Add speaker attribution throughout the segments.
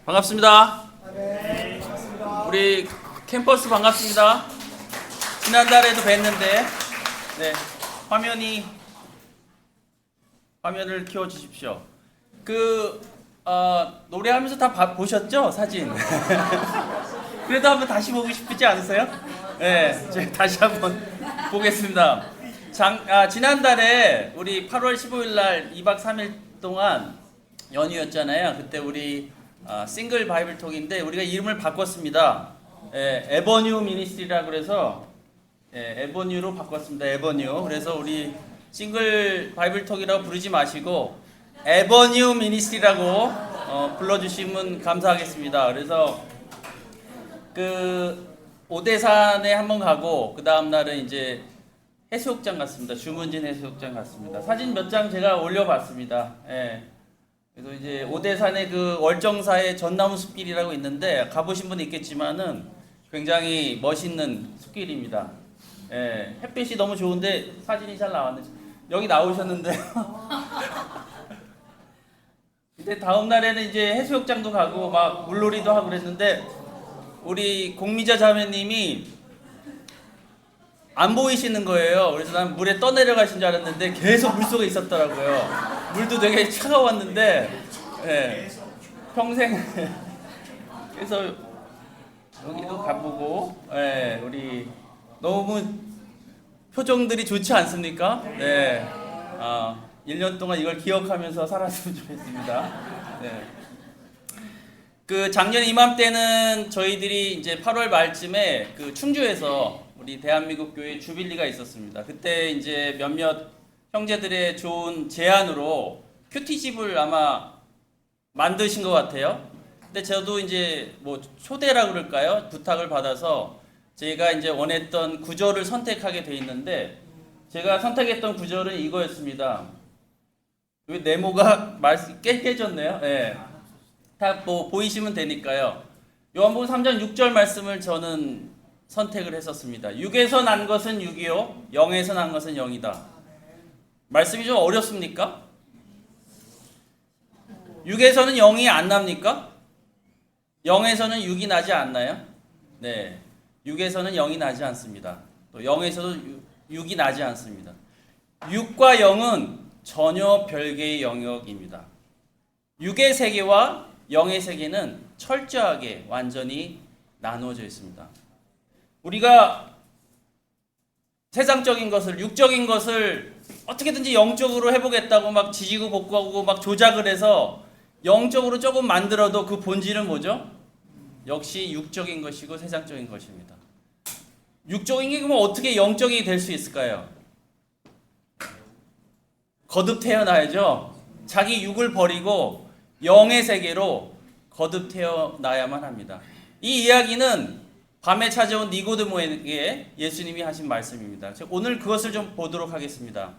Speaker 1: 반갑습니다.
Speaker 2: 네, 반갑습니다.
Speaker 1: 우리 캠퍼스 반갑습니다. 지난달에도 뵀는데, 네, 화면을 키워 주십시오. 노래하면서 다 보셨죠? 사진. 그래도 한번 다시 보고 싶지 않으세요? 네, 제가 다시 한번 보겠습니다. 지난달에 우리 8월 15일 날 2박 3일 동안 연휴였잖아요. 그때 우리 싱글 바이블 톡인데 우리가 이름을 바꿨습니다. 에버뉴 미니스트리라 그래서 에버뉴로 바꿨습니다. 에버뉴. 그래서 우리 싱글 바이블 톡이라고 부르지 마시고 에버뉴 미니스트리라고 불러주시면 감사하겠습니다. 그래서 오대산에 한번 가고 그 다음 날은 이제 해수욕장 갔습니다. 주문진 해수욕장 갔습니다. 사진 몇 장 제가 올려봤습니다. 그래서 이제 오대산의 그 월정사의 전나무 숲길이라고 있는데 가보신 분 있겠지만은 굉장히 멋있는 숲길입니다. 햇빛이 너무 좋은데 사진이 잘 나왔는데 여기 나오셨는데요. 근데 다음 날에는 이제 해수욕장도 가고 막 물놀이도 하고 그랬는데 우리 공미자 자매님이 안 보이시는 거예요. 그래서 난 물에 떠내려가신 줄 알았는데 계속 물속에 있었더라고요. 물도 되게 차가웠는데 평생 그래서 여기도 가보고 우리 너무 표정들이 좋지 않습니까? 1년 동안 이걸 기억하면서 살았으면 좋겠습니다. 작년 이맘때는 저희들이 이제 8월 말쯤에 충주에서 우리 대한민국 교회 주빌리가 있었습니다. 그때 이제 몇몇 형제들의 좋은 제안으로 큐티집을 아마 만드신 것 같아요. 근데 저도 이제 뭐 초대라 그럴까요? 부탁을 받아서 제가 이제 원했던 구절을 선택하게 돼 있는데 제가 선택했던 구절은 이거였습니다. 왜 네모가 깨졌네요. 다 뭐 보이시면 되니까요. 요한복음 3장 6절 말씀을 저는 선택을 했었습니다. 육에서 난 것은 육이요, 영에서 난 것은 영이다. 말씀이 좀 어렵습니까? 육에서는 영이 안 납니까? 영에서는 육이 나지 않나요? 네, 육에서는 영이 나지 않습니다. 또 영에서도 육이 나지 않습니다. 육과 영은 전혀 별개의 영역입니다. 육의 세계와 영의 세계는 철저하게 완전히 나누어져 있습니다. 우리가 세상적인 것을, 육적인 것을 어떻게든지 영적으로 해보겠다고 막 지지고 볶고 막 조작을 해서 영적으로 조금 만들어도 그 본질은 뭐죠? 역시 육적인 것이고 세상적인 것입니다. 육적인 게 그러면 어떻게 영적이 될 수 있을까요? 거듭 태어나야죠. 자기 육을 버리고 영의 세계로 거듭 태어나야만 합니다. 이 이야기는 밤에 찾아온 니고데모에게 예수님이 하신 말씀입니다. 오늘 그것을 좀 보도록 하겠습니다.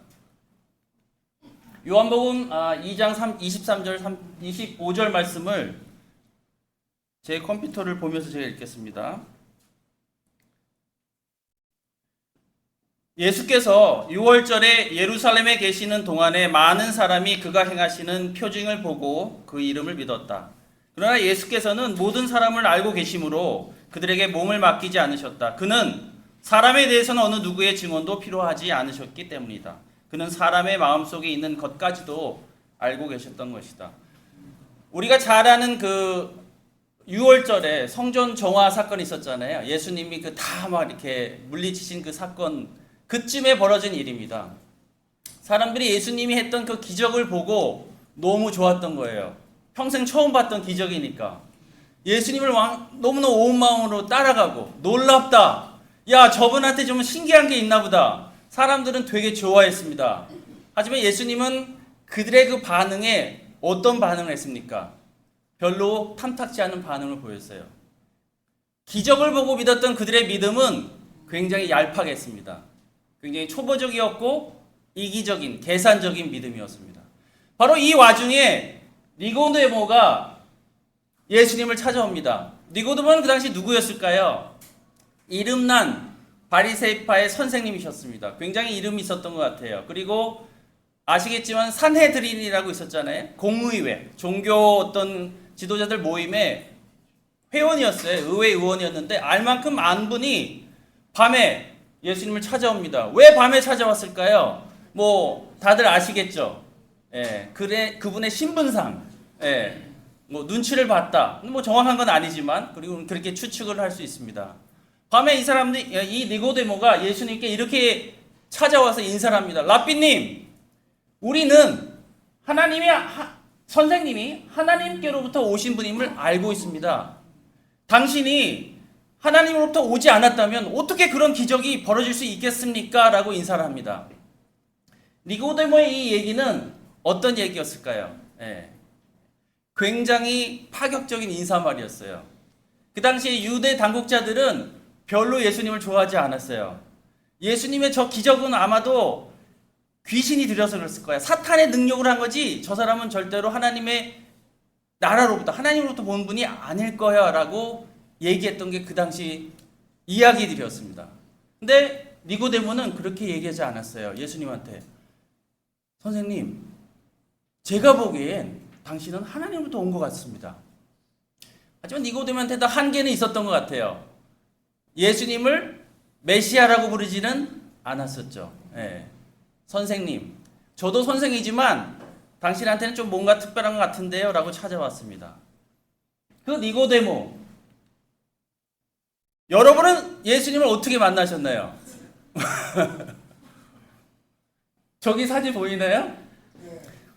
Speaker 1: 요한복음 2장 23절 25절 말씀을 제 컴퓨터를 보면서 제가 읽겠습니다. 예수께서 6월절에 예루살렘에 계시는 동안에 많은 사람이 그가 행하시는 표징을 보고 그 이름을 믿었다. 그러나 예수께서는 모든 사람을 알고 계시므로 그들에게 몸을 맡기지 않으셨다. 그는 사람에 대해서는 어느 누구의 증언도 필요하지 않으셨기 때문이다. 그는 사람의 마음속에 있는 것까지도 알고 계셨던 것이다. 우리가 잘 아는 6월절에 성전 정화 사건이 있었잖아요. 예수님이 다 막 이렇게 물리치신 그 사건, 그쯤에 벌어진 일입니다. 사람들이 예수님이 했던 그 기적을 보고 너무 좋았던 거예요. 평생 처음 봤던 기적이니까. 예수님을 너무나 온 마음으로 따라가고 놀랍다. 야, 저분한테 좀 신기한 게 있나 보다. 사람들은 되게 좋아했습니다. 하지만 예수님은 그들의 그 반응에 어떤 반응을 했습니까? 별로 탐탁지 않은 반응을 보였어요. 기적을 보고 믿었던 그들의 믿음은 굉장히 얄팍했습니다. 굉장히 초보적이었고 이기적인, 계산적인 믿음이었습니다. 바로 이 와중에 니고데모가 예수님을 찾아옵니다. 니고데모는 그 당시 누구였을까요? 이름난 바리새파의 선생님이셨습니다. 굉장히 이름이 있었던 것 같아요. 그리고 아시겠지만 산헤드린이라고 있었잖아요. 공의회, 종교 어떤 지도자들 모임의 회원이었어요. 의회 의원이었는데 알만큼 안 분이 밤에 예수님을 찾아옵니다. 왜 밤에 찾아왔을까요? 뭐 다들 아시겠죠. 예, 그분의 신분상, 예, 뭐 눈치를 봤다. 뭐 정확한 건 아니지만 그리고 그렇게 추측을 할 수 있습니다. 밤에 이 니고데모가 예수님께 이렇게 찾아와서 인사를 합니다. 랍비님, 우리는 선생님이 하나님께로부터 오신 분임을 알고 있습니다. 당신이 하나님으로부터 오지 않았다면 어떻게 그런 기적이 벌어질 수 있겠습니까? 라고 인사를 합니다. 니고데모의 이 얘기는 어떤 얘기였을까요? 예. 굉장히 파격적인 인사말이었어요. 그 당시에 유대 당국자들은 별로 예수님을 좋아하지 않았어요. 예수님의 저 기적은 아마도 귀신이 들여서 그랬을 거야. 사탄의 능력으로 한 거지 저 사람은 절대로 하나님의 나라로부터 하나님으로부터 본 분이 아닐 거야 라고 얘기했던 게 그 당시 이야기들이었습니다. 근데 니고데모는 그렇게 얘기하지 않았어요. 예수님한테. 선생님, 제가 보기엔 당신은 하나님으로부터 온 것 같습니다. 하지만 니고데모한테도 한계는 있었던 것 같아요. 예수님을 메시아라고 부르지는 않았었죠. 예. 선생님, 저도 선생이지만 당신한테는 좀 뭔가 특별한 것 같은데요 라고 찾아왔습니다. 그 니고데모, 여러분은 예수님을 어떻게 만나셨나요? 저기 사진 보이나요?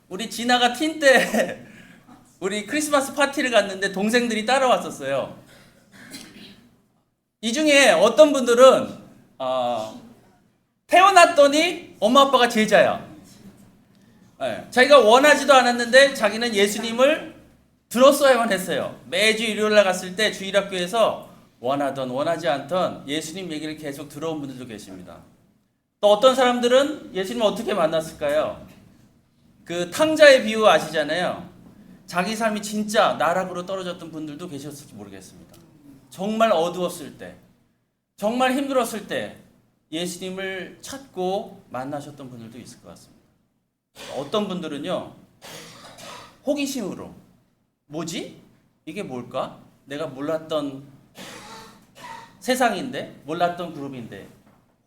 Speaker 1: 우리 진아가 틴 때 우리 크리스마스 파티를 갔는데 동생들이 따라왔었어요. 이 중에 어떤 분들은 태어났더니 엄마 아빠가 제자야. 네, 자기가 원하지도 않았는데 자기는 예수님을 들었어야만 했어요. 매주 일요일날 갔을 때 주일학교에서 원하던 원하지 않던 예수님 얘기를 계속 들어온 분들도 계십니다. 또 어떤 사람들은 예수님을 어떻게 만났을까요? 그 탕자의 비유 아시잖아요. 자기 삶이 진짜 나락으로 떨어졌던 분들도 계셨을지 모르겠습니다. 정말 어두웠을 때, 정말 힘들었을 때 예수님을 찾고 만나셨던 분들도 있을 것 같습니다. 어떤 분들은요, 호기심으로 뭐지? 이게 뭘까? 내가 몰랐던 세상인데, 몰랐던 그룹인데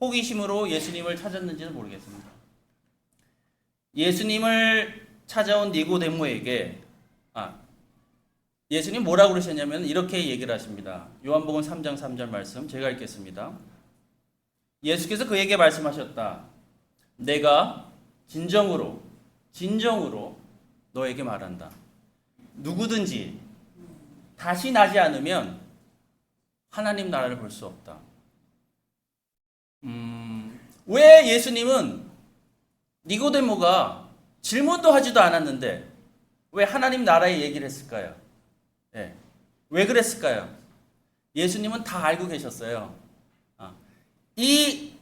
Speaker 1: 호기심으로 예수님을 찾았는지는 모르겠습니다. 예수님을 찾아온 니고데모에게 예수님 뭐라고 그러셨냐면 이렇게 얘기를 하십니다. 요한복음 3장 3절 말씀 제가 읽겠습니다. 예수께서 그에게 말씀하셨다. 내가 진정으로 너에게 말한다. 누구든지 다시 나지 않으면 하나님 나라를 볼 수 없다. 왜 예수님은 니고데모가 질문도 하지도 않았는데 왜 하나님 나라의 얘기를 했을까요? 네. 왜 그랬을까요? 예수님은 다 알고 계셨어요. 이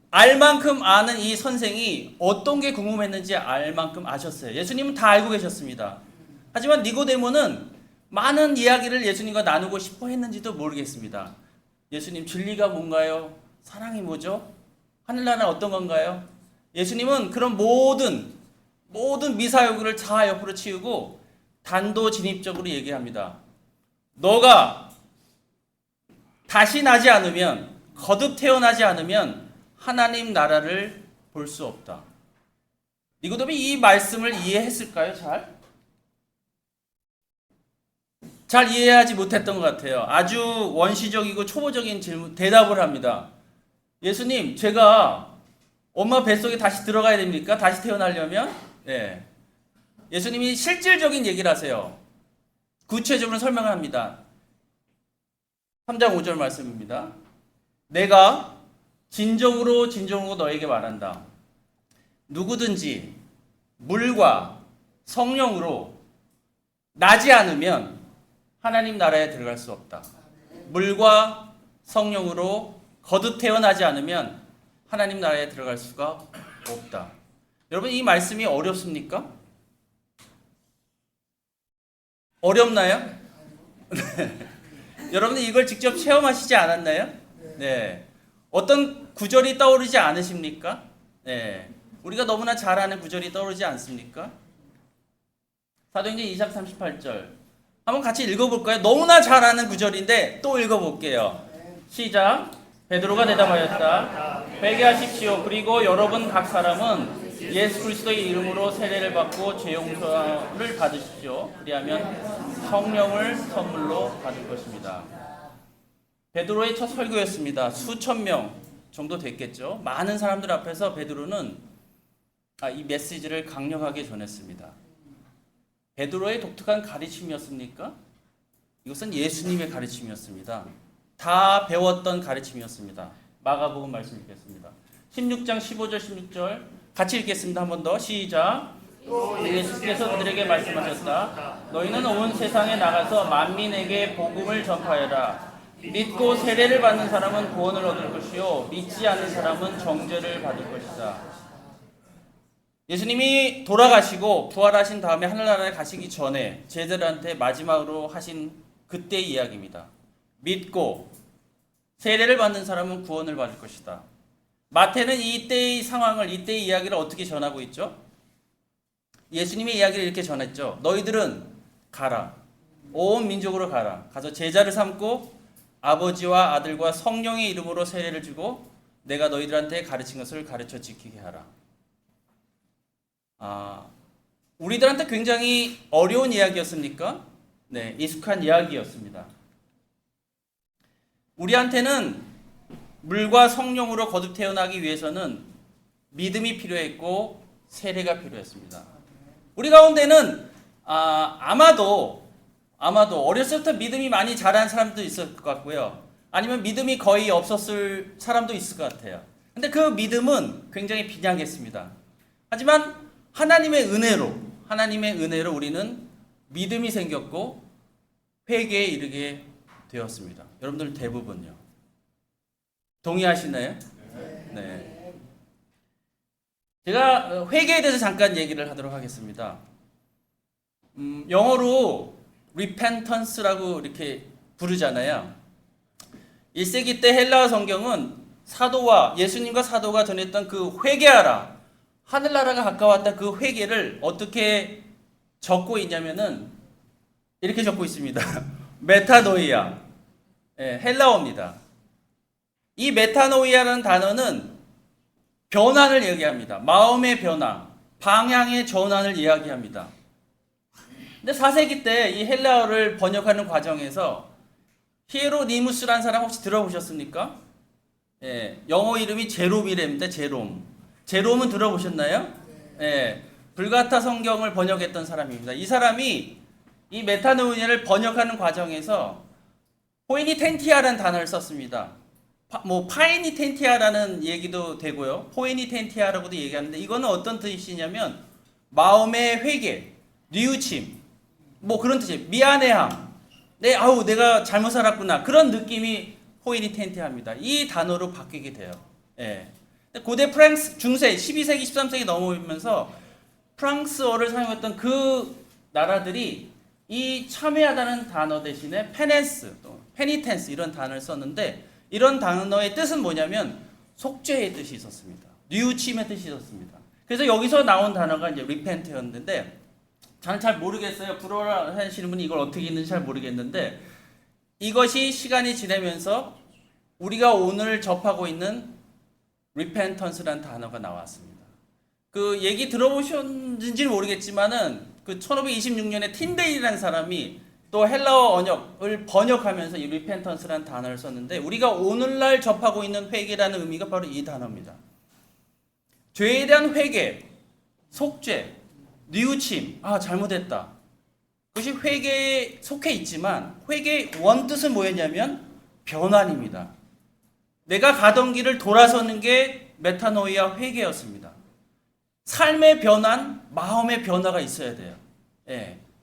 Speaker 1: 알만큼 아는 이 선생이 어떤 게 궁금했는지 알만큼 아셨어요. 예수님은 다 알고 계셨습니다. 하지만 니고데모는 많은 이야기를 예수님과 나누고 싶어 했는지도 모르겠습니다. 예수님, 진리가 뭔가요? 사랑이 뭐죠? 하늘나라는 어떤 건가요? 예수님은 그런 모든 미사여구를 다 옆으로 치우고 단도직입적으로 얘기합니다. 너가 다시 나지 않으면, 거듭 태어나지 않으면 하나님 나라를 볼 수 없다. 니고데모이 이 말씀을 이해했을까요? 잘 이해하지 못했던 것 같아요. 아주 원시적이고 초보적인 대답을 합니다. 예수님, 제가 엄마 뱃속에 다시 들어가야 됩니까? 다시 태어나려면? 네. 예수님이 실질적인 얘기를 하세요. 구체적으로 설명을 합니다. 3장 5절 말씀입니다. 내가 진정으로 너에게 말한다. 누구든지 물과 성령으로 나지 않으면 하나님 나라에 들어갈 수 없다. 물과 성령으로 거듭 태어나지 않으면 하나님 나라에 들어갈 수가 없다. 여러분, 이 말씀이 어렵습니까? 어렵나요? 여러분들 이걸 직접 체험하시지 않았나요? 네. 어떤 구절이 떠오르지 않으십니까? 네. 우리가 너무나 잘 아는 구절이 떠오르지 않습니까? 사도행전 2장 38절. 한번 같이 읽어볼까요? 너무나 잘 아는 구절인데 또 읽어볼게요. 시작. 베드로가 대답하였다. 회개하십시오. 그리고 여러분 각 사람은 예수 그리스도의 이름으로 세례를 받고 죄 용서를 받으십시오. 그리하면 성령을 선물로 받을 것입니다. 베드로의 첫 설교였습니다. 수천 명 정도 됐겠죠. 많은 사람들 앞에서 베드로는 이 메시지를 강력하게 전했습니다. 베드로의 독특한 가르침이었습니까? 이것은 예수님의 가르침이었습니다. 다 배웠던 가르침이었습니다. 마가복음 말씀 읽겠습니다. 16장 15절 16절 같이 읽겠습니다. 한 번 더 시작. 예수께서 그들에게 말씀하셨다. 너희는 온 세상에 나가서 만민에게 복음을 전파하여라. 믿고 세례를 받는 사람은 구원을 얻을 것이요 믿지 않는 사람은 정죄를 받을 것이다. 예수님이 돌아가시고 부활하신 다음에 하늘나라에 가시기 전에 제자들한테 마지막으로 하신 그때의 이야기입니다. 믿고 세례를 받는 사람은 구원을 받을 것이다. 마태는 이때의 상황을, 이때의 이야기를 어떻게 전하고 있죠? 예수님의 이야기를 이렇게 전했죠. 너희들은 가라. 온 민족으로 가라. 가서 제자를 삼고 아버지와 아들과 성령의 이름으로 세례를 주고 내가 너희들한테 가르친 것을 가르쳐 지키게 하라. 우리들한테 굉장히 어려운 이야기였습니까? 네, 익숙한 이야기였습니다. 우리한테는 물과 성령으로 거듭 태어나기 위해서는 믿음이 필요했고 세례가 필요했습니다. 우리 가운데는 아마도 어렸을 때 믿음이 많이 자란 사람도 있을 것 같고요. 아니면 믿음이 거의 없었을 사람도 있을 것 같아요. 근데 그 믿음은 굉장히 빈약했습니다. 하지만 하나님의 은혜로 우리는 믿음이 생겼고 회개에 이르게 되었습니다. 여러분들 대부분요. 동의하시나요? 네. 제가 회개에 대해서 잠깐 얘기를 하도록 하겠습니다. 영어로 repentance라고 이렇게 부르잖아요. 1세기 때 헬라어 성경은 예수님과 사도가 전했던 그 회개하라, 하늘나라가 가까웠다 그 회개를 어떻게 적고 있냐면은 이렇게 적고 있습니다. 메타노이아. 헬라어입니다. 이 메타노이아라는 단어는 변환을 얘기합니다. 마음의 변화, 방향의 전환을 이야기합니다. 근데 4세기 때 이 헬라어를 번역하는 과정에서 히에로니무스라는 사람 혹시 들어보셨습니까? 영어 이름이 제롬이랍니다. 제롬은 들어보셨나요? 불가타 성경을 번역했던 사람입니다. 이 사람이 이 메타노이아를 번역하는 과정에서 포에니텐티아라는 단어를 썼습니다. 파에니텐티아라는 얘기도 되고요. 포에니텐티아라고도 얘기하는데 이거는 어떤 뜻이냐면 마음의 회개, 뉘우침, 그런 뜻이에요. 미안해함. 내가 잘못 살았구나. 그런 느낌이 포에니텐티아입니다. 이 단어로 바뀌게 돼요. 고대 프랑스 중세 12세기 13세기 넘어오면서 프랑스어를 사용했던 그 나라들이 이 참회하다는 단어 대신에 페니텐스 이런 단어를 썼는데 이런 단어의 뜻은 뭐냐면 속죄의 뜻이 있었습니다. 뉘우침의 뜻이 있었습니다. 그래서 여기서 나온 단어가 이제 리펜트였는데 저는 잘 모르겠어요. 불어라 하시는 분이 이걸 어떻게 읽는지 잘 모르겠는데 이것이 시간이 지나면서 우리가 오늘 접하고 있는 리펜턴스라는 단어가 나왔습니다. 그 얘기 들어보셨는지는 모르겠지만은 그 1526년에 틴데일이라는 사람이 또 헬라어 언역을 번역하면서 이 리펜턴스라는 단어를 썼는데 우리가 오늘날 접하고 있는 회개라는 의미가 바로 이 단어입니다. 죄에 대한 회개, 속죄, 뉘우침, 잘못했다. 그것이 회개에 속해 있지만 회개의 원뜻은 뭐였냐면 변환입니다. 내가 가던 길을 돌아서는 게 메타노이아 회개였습니다. 삶의 변환, 마음의 변화가 있어야 돼요.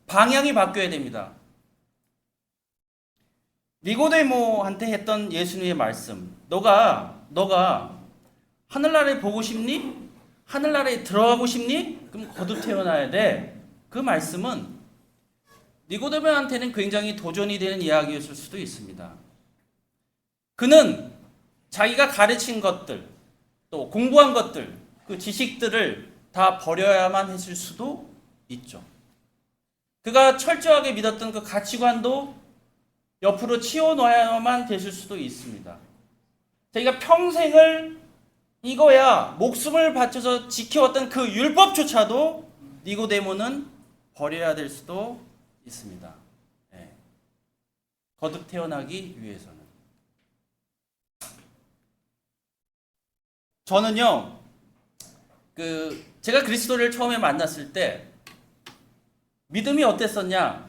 Speaker 1: 방향이 바뀌어야 됩니다. 니고데모한테 했던 예수님의 말씀, 너가 하늘나라에 보고 싶니? 하늘나라에 들어가고 싶니? 그럼 거듭 태어나야 돼. 그 말씀은 니고데모한테는 굉장히 도전이 되는 이야기였을 수도 있습니다. 그는 자기가 가르친 것들, 또 공부한 것들, 그 지식들을 다 버려야만 했을 수도 있죠. 그가 철저하게 믿었던 그 가치관도 옆으로 치워놔야만 되실 수도 있습니다. 자기가 평생을 이거야 목숨을 바쳐서 지켜왔던 그 율법조차도 니고데모는 버려야 될 수도 있습니다. 네. 거듭 태어나기 위해서는. 저는요, 제가 그리스도를 처음에 만났을 때 믿음이 어땠었냐?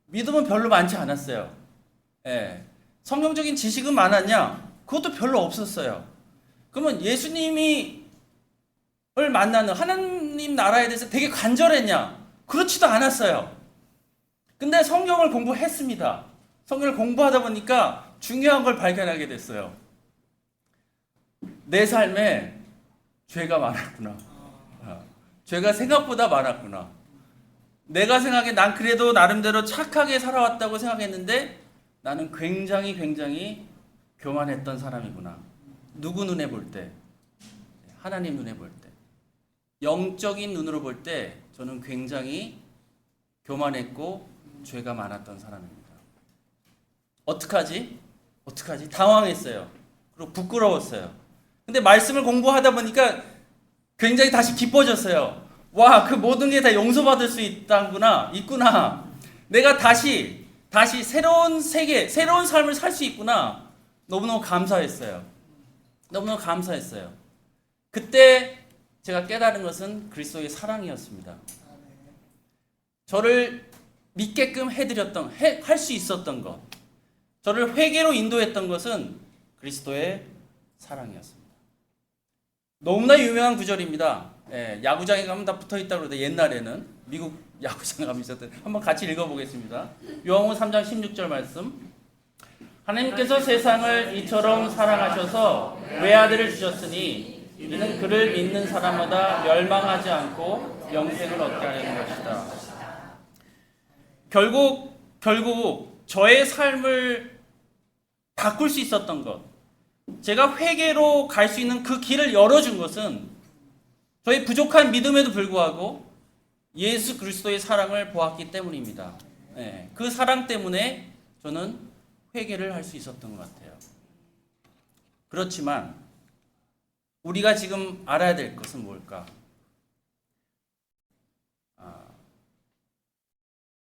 Speaker 1: 믿음은 별로 많지 않았어요. 예. 성경적인 지식은 많았냐? 그것도 별로 없었어요. 그러면 예수님을 만나는 하나님 나라에 대해서 되게 간절했냐? 그렇지도 않았어요. 근데 성경을 공부했습니다. 성경을 공부하다 보니까 중요한 걸 발견하게 됐어요. 내 삶에 죄가 많았구나. 죄가 생각보다 많았구나. 내가 생각해 난 그래도 나름대로 착하게 살아왔다고 생각했는데 나는 굉장히 교만했던 사람이구나. 누구 눈에 볼 때? 하나님 눈에 볼 때. 영적인 눈으로 볼 때 저는 굉장히 교만했고 죄가 많았던 사람입니다. 어떡하지? 당황했어요. 그리고 부끄러웠어요. 근데 말씀을 공부하다 보니까 굉장히 다시 기뻐졌어요. 와, 그 모든 게 다 용서받을 수 있구나. 내가 다시 새로운 세계, 새로운 삶을 살 수 있구나. 너무너무 감사했어요. 그때 제가 깨달은 것은 그리스도의 사랑이었습니다. 저를 믿게끔 할 수 있었던 것, 저를 회개로 인도했던 것은 그리스도의 사랑이었습니다. 너무나 유명한 구절입니다. 야구장에 가면 다 붙어있다고 그러는데 옛날에는 미국 야구장 가면 있었던, 한번 같이 읽어보겠습니다. 요한복음 3장 16절 말씀. 하나님께서 세상을 이처럼 사랑하셔서 외아들을 주셨으니 이는 그를 믿는 사람마다 멸망하지 않고 영생을 얻게 하려는 것이다. 결국 저의 삶을 바꿀 수 있었던 것, 제가 회개로 갈 수 있는 그 길을 열어준 것은 저의 부족한 믿음에도 불구하고 예수 그리스도의 사랑을 보았기 때문입니다. 그 사랑 때문에 저는 회개를 할 수 있었던 것 같아요. 그렇지만 우리가 지금 알아야 될 것은 뭘까?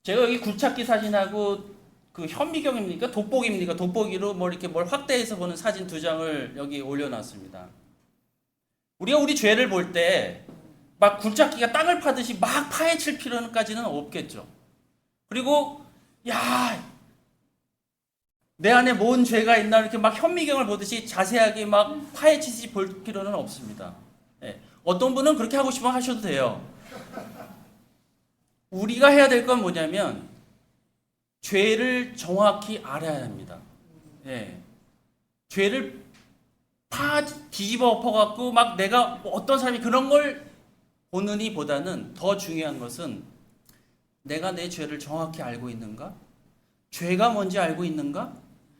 Speaker 1: 제가 여기 굴착기 사진하고 그 현미경입니까? 돋보기입니까? 돋보기로 이렇게 뭘 확대해서 보는 사진 2장을 여기 올려놨습니다. 우리가 우리 죄를 볼 때 막 굴착기가 땅을 파듯이 막 파헤칠 필요까지는 없겠죠. 그리고 내 안에 뭔 죄가 있나 이렇게 막 현미경을 보듯이 자세하게 막 파헤치듯이 볼 필요는 없습니다. 어떤 분은 그렇게 하고 싶으면 하셔도 돼요. 우리가 해야 될 건 뭐냐면 죄를 정확히 알아야 합니다. 죄를 뒤집어 엎어갖고 막 내가 어떤 사람이 그런 걸 보느니 보다는 더 중요한 것은 내가 내 죄를 정확히 알고 있는가? 죄가 뭔지 알고 있는가?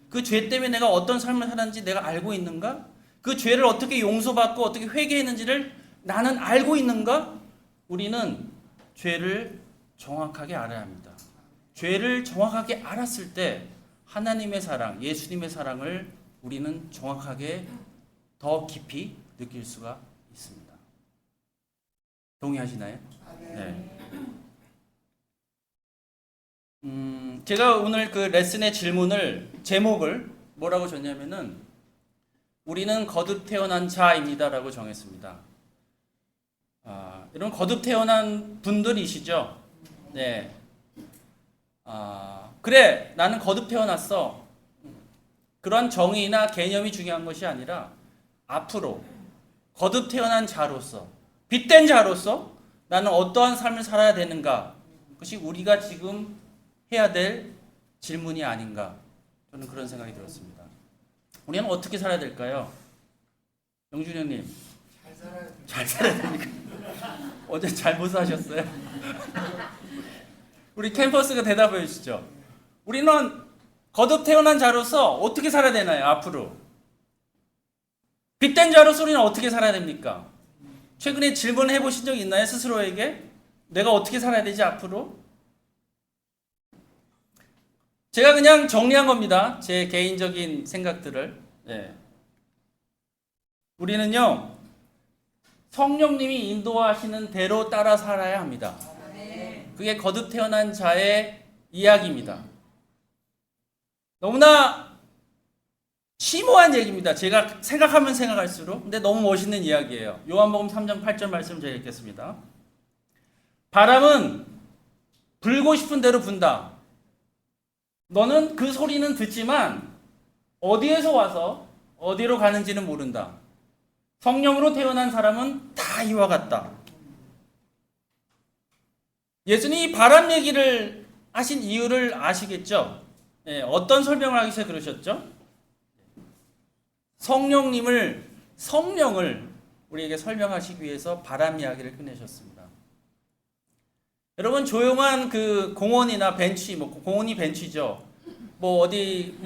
Speaker 1: 그 죄 때문에 내가 어떤 삶을 살았는지 내가 알고 있는가? 그 죄를 어떻게 용서받고 어떻게 회개했는지를 나는 알고 있는가? 우리는 죄를 정확하게 알아야 합니다. 죄를 정확하게 알았을 때 하나님의 사랑, 예수님의 사랑을 우리는 정확하게 더 깊이 느낄 수가 있습니다. 동의하시나요? 네. 제가 오늘 그 레슨의 제목을 뭐라고 줬냐면은 우리는 거듭 태어난 자입니다라고 정했습니다. 여러분 거듭 태어난 분들이시죠? 네. 그래, 나는 거듭 태어났어. 그런 정의나 개념이 중요한 것이 아니라 앞으로 거듭 태어난 자로서, 빛된 자로서 나는 어떠한 삶을 살아야 되는가? 그것이 우리가 지금 해야 될 질문이 아닌가? 저는 그런 생각이 들었습니다. 우리는 어떻게 살아야 될까요? 영준이 형님. 잘 살아야 됩니까? 어제 잘못 사셨어요? 우리 캠퍼스가 대답해 주시죠. 우리는 거듭 태어난 자로서 어떻게 살아야 되나요? 앞으로. 빛된 자로서 우리는 어떻게 살아야 됩니까? 최근에 질문해 보신 적 있나요? 스스로에게? 내가 어떻게 살아야 되지 앞으로? 제가 그냥 정리한 겁니다. 제 개인적인 생각들을. 예. 우리는요, 성령님이 인도하시는 대로 따라 살아야 합니다. 그게 거듭 태어난 자의 이야기입니다. 너무나 심오한 얘기입니다. 제가 생각하면 생각할수록. 근데 너무 멋있는 이야기예요. 요한복음 3장 8절 말씀 제가 읽겠습니다. 바람은 불고 싶은 대로 분다. 너는 그 소리는 듣지만 어디에서 와서 어디로 가는지는 모른다. 성령으로 태어난 사람은 다 이와 같다. 예수님이 바람 얘기를 하신 이유를 아시겠죠? 예, 어떤 설명을 하기 위해서 그러셨죠? 성령을 우리에게 설명하시기 위해서 바람 이야기를 꺼내셨습니다. 여러분, 조용한 그 공원이나 벤치, 공원이 벤치죠. 어디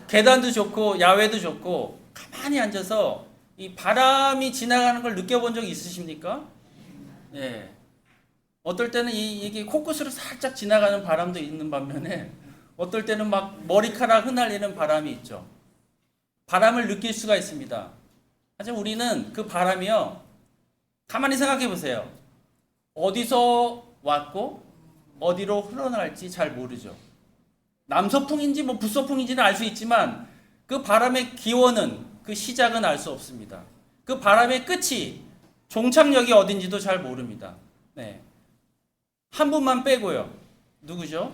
Speaker 1: 계단도 좋고 야외도 좋고 가만히 앉아서 이 바람이 지나가는 걸 느껴본 적 있으십니까? 예. 어떨 때는 이게 코끝으로 살짝 지나가는 바람도 있는 반면에 어떨 때는 막 머리카락 흩날리는 바람이 있죠. 바람을 느낄 수가 있습니다. 하지만 우리는 그 바람이요, 가만히 생각해 보세요. 어디서 왔고 어디로 흘러나갈지 잘 모르죠. 남서풍인지 북서풍인지는 알 수 있지만 그 바람의 기원은, 그 시작은 알 수 없습니다. 그 바람의 끝이, 종착역이 어딘지도 잘 모릅니다. 네. 한 분만 빼고요. 누구죠?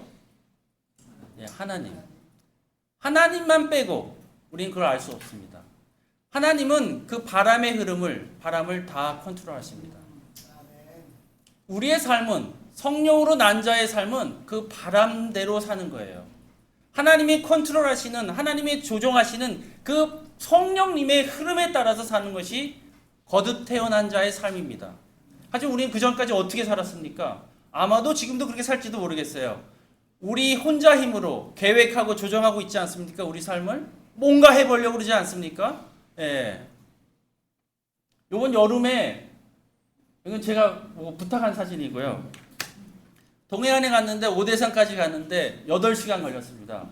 Speaker 1: 네, 하나님. 하나님만 빼고 우리는 그걸 알 수 없습니다. 하나님은 그 바람을 다 컨트롤하십니다. 우리의 삶은, 성령으로 난 자의 삶은 그 바람대로 사는 거예요. 하나님이 컨트롤하시는, 하나님이 조종하시는 그 성령님의 흐름에 따라서 사는 것이 거듭 태어난 자의 삶입니다. 하지만 우리는 그 전까지 어떻게 살았습니까? 아마도 지금도 그렇게 살지도 모르겠어요. 우리 혼자 힘으로 계획하고 조정하고 있지 않습니까? 우리 삶을 뭔가 해보려고 그러지 않습니까? 예. 이번 여름에, 이건 제가 부탁한 사진이고요. 동해안에 갔는데, 오대산까지 갔는데 8시간 걸렸습니다.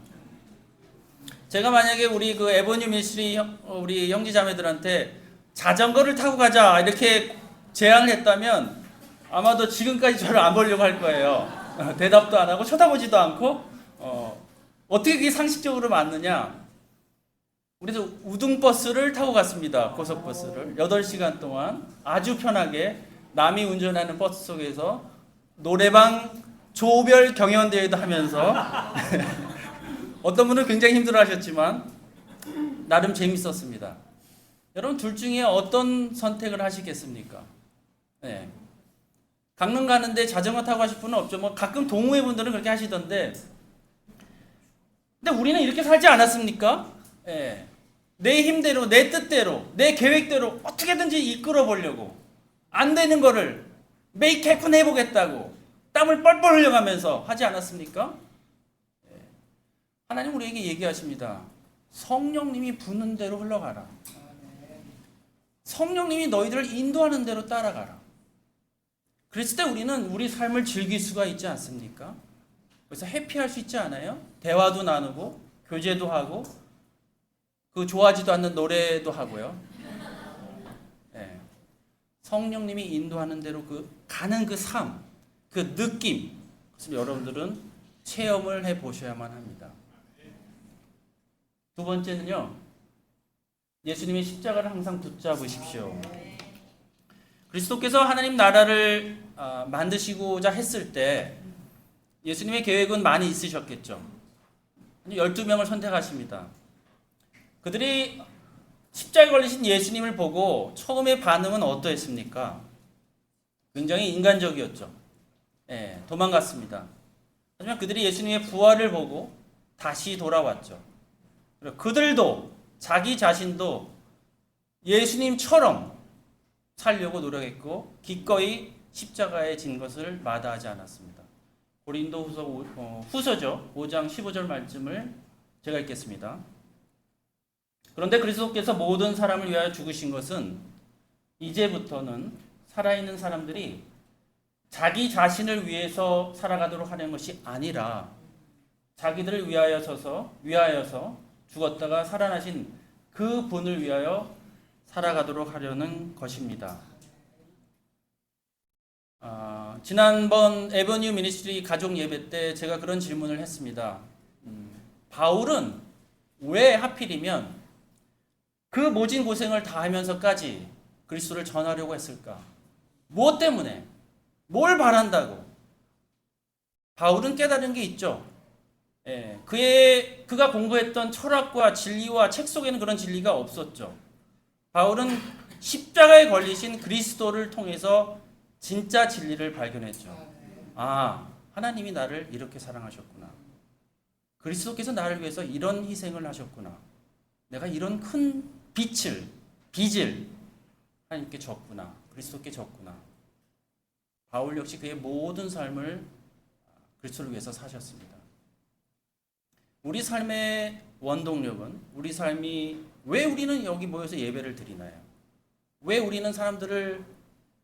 Speaker 1: 제가 만약에 우리 그 에버뉴 밀스리 우리 형제자매들한테 자전거를 타고 가자 이렇게 제안을 했다면 아마도 지금까지 저를 안 보려고 할 거예요. 대답도 안 하고 쳐다보지도 않고. 어떻게 그게 상식적으로 맞느냐? 우리도 우등버스를 타고 갔습니다. 고속버스를 8시간 동안 아주 편하게 남이 운전하는 버스 속에서 노래방 조별 경연대회도 하면서 어떤 분은 굉장히 힘들어하셨지만 나름 재밌었습니다. 여러분, 둘 중에 어떤 선택을 하시겠습니까? 네. 강릉 가는데 자전거 타고 가실 분은 없죠. 가끔 동호회 분들은 그렇게 하시던데, 근데 우리는 이렇게 살지 않았습니까? 네. 내 힘대로, 내 뜻대로, 내 계획대로 어떻게든지 이끌어 보려고, 안 되는 거를 make happen 해보겠다고 땀을 뻘뻘 흘려가면서 하지 않았습니까? 하나님 우리에게 얘기하십니다. 성령님이 부는 대로 흘러가라. 성령님이 너희들을 인도하는 대로 따라가라. 그랬을 때 우리는 우리 삶을 즐길 수가 있지 않습니까? 그래서 해피할 수 있지 않아요? 대화도 나누고 교제도 하고 그 좋아하지도 않는 노래도 하고요. 네. 성령님이 인도하는 대로 가는 그 삶, 그 느낌, 그래서 여러분들은 체험을 해보셔야만 합니다. 두 번째는요, 예수님의 십자가를 항상 붙잡으십시오. 그리스도께서 하나님 나라를 만드시고자 했을 때 예수님의 계획은 많이 있으셨겠죠. 12명을 선택하십니다. 그들이 십자가에 걸리신 예수님을 보고 처음의 반응은 어떠했습니까? 굉장히 인간적이었죠. 예, 도망갔습니다. 하지만 그들이 예수님의 부활을 보고 다시 돌아왔죠. 그들도, 자기 자신도 예수님처럼 살려고 노력했고 기꺼이 십자가에 진 것을 마다하지 않았습니다. 고린도후서죠. 5장 15절 말씀을 제가 읽겠습니다. 그런데 그리스도께서 모든 사람을 위하여 죽으신 것은 이제부터는 살아있는 사람들이 자기 자신을 위해서 살아가도록 하는 것이 아니라 자기들을 위하여서 죽었다가 살아나신 그 분을 위하여 살아가도록 하려는 것입니다. 지난번 에버뉴 미니스트리 가족 예배 때 제가 그런 질문을 했습니다. 바울은 왜 하필이면 그 모진 고생을 다 하면서까지 그리스도를 전하려고 했을까? 무엇 때문에? 뭘 바란다고? 바울은 깨달은 게 있죠. 그가 공부했던 철학과 진리와 책 속에는 그런 진리가 없었죠. 바울은 십자가에 걸리신 그리스도를 통해서 진짜 진리를 발견했죠. 하나님이 나를 이렇게 사랑하셨구나. 그리스도께서 나를 위해서 이런 희생을 하셨구나. 내가 이런 큰 빚을 하나님께 졌구나. 그리스도께 졌구나. 바울 역시 그의 모든 삶을 그리스도를 위해서 사셨습니다. 우리 삶의 원동력은 우리 삶이 왜 우리는 여기 모여서 예배를 드리나요? 왜 우리는 사람들을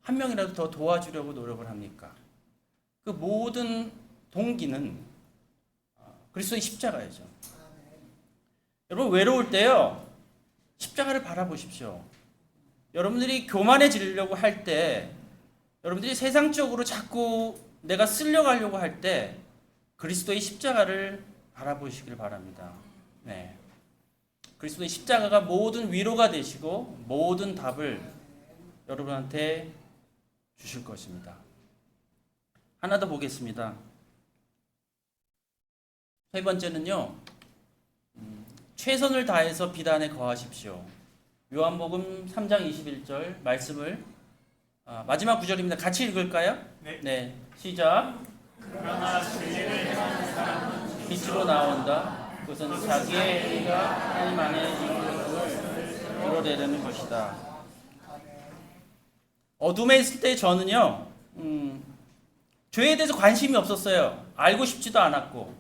Speaker 1: 한 명이라도 더 도와주려고 노력을 합니까? 그 모든 동기는 그리스도의 십자가이죠. 여러분 외로울 때요. 십자가를 바라보십시오. 여러분들이 교만해지려고 할 때, 여러분들이 세상적으로 자꾸 내가 쓸려가려고 할 때 그리스도의 십자가를 바라보시길 바랍니다. 네. 그리스도의 십자가가 모든 위로가 되시고 모든 답을 여러분한테 주실 것입니다. 하나 더 보겠습니다. 세 번째는요. 최선을 다해서 비단에 거하십시오. 요한복음 3장 21절 말씀을 마지막 구절입니다. 같이 읽을까요? 네. 시작.
Speaker 3: 그러나 진리를 행하는 사람은
Speaker 1: 빛으로 나온다. 그것은 자기의 행위가 하나님 안에 있는 것을 드러내려는 것이다. 어둠에 있을 때 저는요, 죄에 대해서 관심이 없었어요. 알고 싶지도 않았고,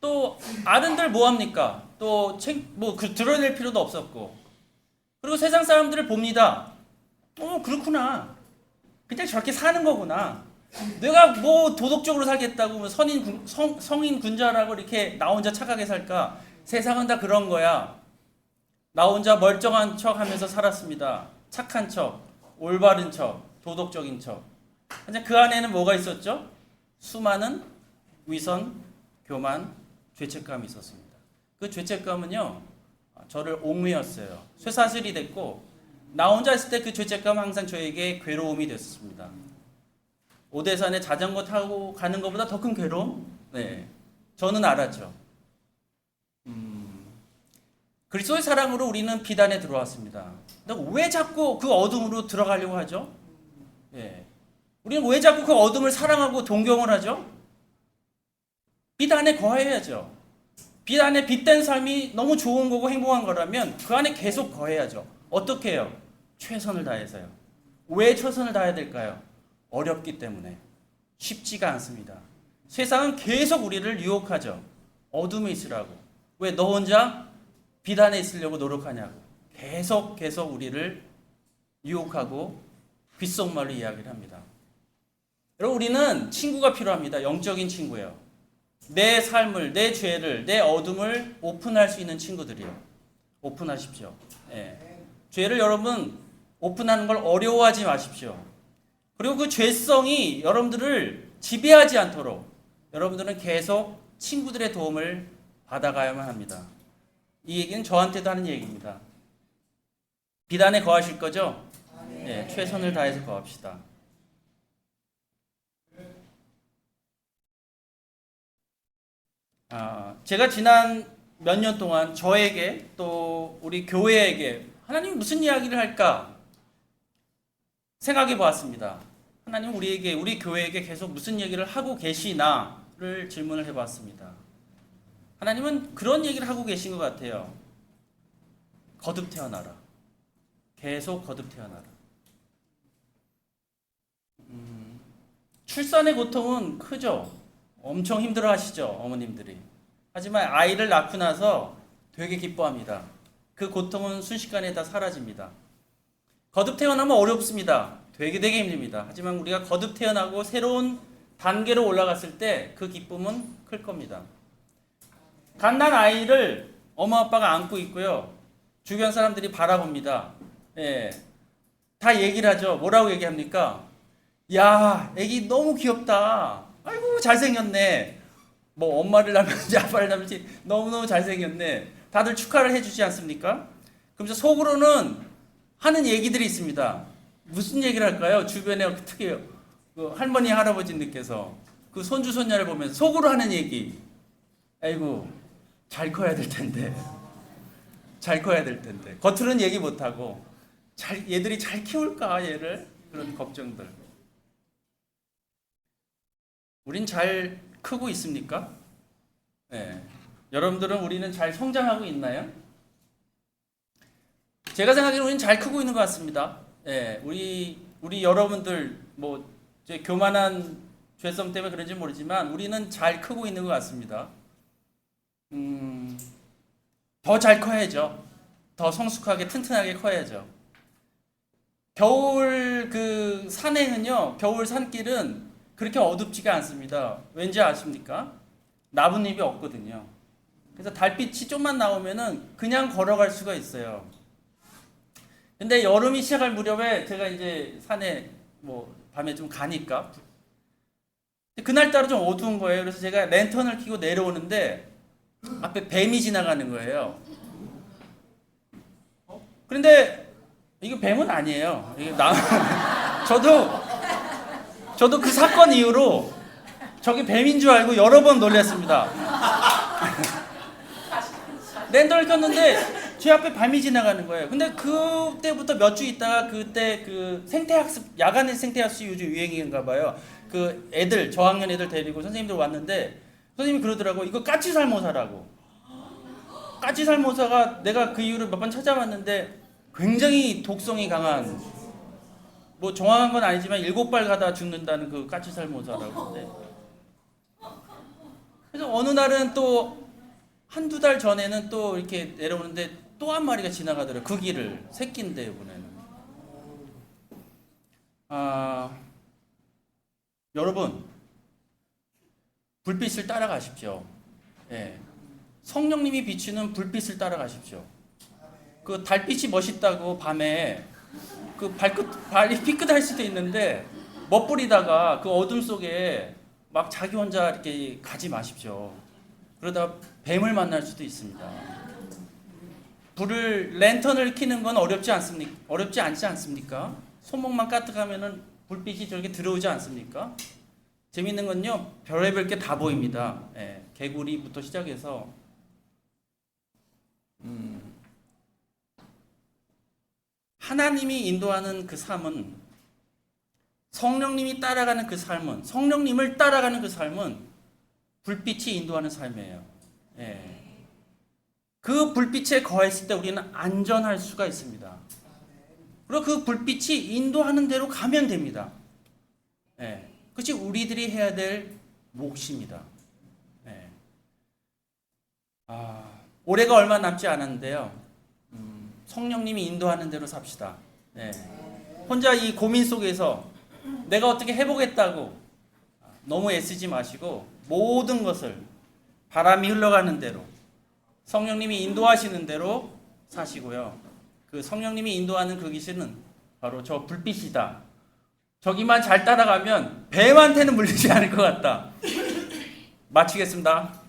Speaker 1: 또 아른들 뭐합니까? 또 드러낼 필요도 없었고, 그리고 세상 사람들을 봅니다. 그렇구나. 그냥 저렇게 사는 거구나. 내가 뭐 도덕적으로 살겠다고 성인 군자라고 이렇게 나 혼자 착하게 살까? 세상은 다 그런 거야. 나 혼자 멀쩡한 척 하면서 살았습니다. 착한 척, 올바른 척, 도덕적인 척. 근데 그 안에는 뭐가 있었죠? 수많은 위선, 교만, 죄책감이 있었습니다. 그 죄책감은요, 저를 옥매였어요. 쇠사슬이 됐고, 나 혼자 있을 때 그 죄책감은 항상 저에게 괴로움이 됐습니다. 오대산에 자전거 타고 가는 것보다 더 큰 괴로움? 네. 저는 알았죠. 그리스도의 사랑으로 우리는 비단에 들어왔습니다. 근데 왜 자꾸 그 어둠으로 들어가려고 하죠? 예. 우리는 왜 자꾸 그 어둠을 사랑하고 동경을 하죠? 비단에 거해야죠. 비단에 빛된 삶이 너무 좋은 거고 행복한 거라면 그 안에 계속 거해야죠. 어떻게 해요? 최선을 다해서요. 왜 최선을 다해야 될까요? 어렵기 때문에. 쉽지가 않습니다. 세상은 계속 우리를 유혹하죠. 어둠에 있으라고. 왜 너 혼자 비단에 있으려고 노력하냐고. 계속 우리를 유혹하고 귓속말로 이야기를 합니다. 여러분, 우리는 친구가 필요합니다. 영적인 친구예요. 내 삶을, 내 죄를, 내 어둠을 오픈할 수 있는 친구들이요. 오픈하십시오. 죄를 여러분 오픈하는 걸 어려워하지 마십시오. 그리고 그 죄성이 여러분들을 지배하지 않도록 여러분들은 계속 친구들의 도움을 받아가야만 합니다. 이 얘기는 저한테도 하는 얘기입니다. 비단에 거하실 거죠? 네, 최선을 다해서 거합시다. 제가 지난 몇 년 동안 저에게 또 우리 교회에게 하나님이 무슨 이야기를 할까 생각해 보았습니다. 하나님 우리에게, 우리 교회에게 계속 무슨 얘기를 하고 계시나를 질문을 해봤습니다. 하나님은 그런 얘기를 하고 계신 것 같아요. 거듭 태어나라. 계속 거듭 태어나라. 출산의 고통은 크죠. 엄청 힘들어 하시죠, 어머님들이. 하지만 아이를 낳고 나서 되게 기뻐합니다. 그 고통은 순식간에 다 사라집니다. 거듭 태어나면 어렵습니다. 되게 힘듭니다. 하지만 우리가 거듭 태어나고 새로운 단계로 올라갔을 때 그 기쁨은 클 겁니다. 갓난 아이를 엄마 아빠가 안고 있고요. 주변 사람들이 바라봅니다. 예. 다 얘기를 하죠. 뭐라고 얘기합니까? 야, 애기 너무 귀엽다. 아이고, 잘생겼네. 뭐 엄마를 닮았는지 아빠를 닮았는지 너무너무 잘생겼네. 다들 축하를 해주지 않습니까? 그러면서 속으로는 하는 얘기들이 있습니다. 무슨 얘기를 할까요? 주변에 특히 그 할머니 할아버지들께서 그 손주 손녀를 보면서 속으로 하는 얘기. 아이고, 잘 커야 될 텐데. 잘 커야 될 텐데. 겉으로는 얘기 못하고 얘들이 잘 키울까 얘를? 그런 걱정들. 우린 잘 크고 있습니까? 네. 여러분들은 우리는 잘 성장하고 있나요? 제가 생각하기에는 우리는 잘 크고 있는 것 같습니다. 네. 우리 여러분들 뭐 제 교만한 죄성 때문에 그런지 모르지만 우리는 잘 크고 있는 것 같습니다. 더 잘 커야죠. 더 성숙하게 튼튼하게 커야죠. 겨울 그 산에는요, 겨울 산길은 그렇게 어둡지가 않습니다. 왠지 아십니까? 나뭇잎이 없거든요. 그래서 달빛이 좀만 나오면은 그냥 걸어갈 수가 있어요. 근데 여름이 시작할 무렵에 제가 이제 산에 뭐 밤에 좀 가니까 그날따라 좀 어두운 거예요. 그래서 제가 랜턴을 켜고 내려오는데 앞에 뱀이 지나가는 거예요. 그런데 이거 뱀은 아니에요. 이게 저도 그 사건 이후로 저게 뱀인 줄 알고 여러 번 놀랐습니다. 랜턴을 켰는데 제 앞에 뱀이 지나가는 거예요. 근데 그때부터 몇 주 있다가 그때 그 생태학습, 야간의 생태학습 요즘 유행인가 봐요. 그 애들, 저학년 애들 데리고 선생님들 왔는데 선생님이 그러더라고. 이거 까치살모사라고. 까치살모사가 내가 그 이후로 몇 번 찾아봤는데 굉장히 독성이 강한, 뭐 정확한 건 아니지만 7발 가다 죽는다는 그 까치살모사라고. 네. 그래서 어느 날은 또 한두 달 전에는 또 이렇게 내려오는데 또 한 마리가 지나가더라고요. 그 길을. 새끼인데 이번에는. 여러분, 불빛을 따라가십시오. 예. 성령님이 비추는 불빛을 따라가십시오. 그 달빛이 멋있다고 밤에 그 발이 삐끗할 수도 있는데 멋부리다가 그 어둠 속에 막 자기 혼자 이렇게 가지 마십시오. 그러다 뱀을 만날 수도 있습니다. 랜턴을 켜는 건 어렵지 않지 않습니까? 손목만 까딱하면은 불빛이 저렇게 들어오지 않습니까? 재밌는 건요, 별의별 게 다 보입니다. 예, 개구리부터 시작해서 하나님이 인도하는 그 삶은, 성령님이 따라가는 그 삶은, 성령님을 따라가는 그 삶은 불빛이 인도하는 삶이에요. 예. 그 불빛에 거했을 때 우리는 안전할 수가 있습니다. 그리고 그 불빛이 인도하는 대로 가면 됩니다. 예. 그것이 우리들이 해야 될 몫입니다. 예. 올해가 얼마 남지 않았는데요. 성령님이 인도하는 대로 삽시다. 예. 혼자 이 고민 속에서 내가 어떻게 해보겠다고 너무 애쓰지 마시고 모든 것을 바람이 흘러가는 대로 성령님이 인도하시는 대로 사시고요. 그 성령님이 인도하는 그 길은 바로 저 불빛이다. 저기만 잘 따라가면 뱀한테는 물리지 않을 것 같다. 마치겠습니다.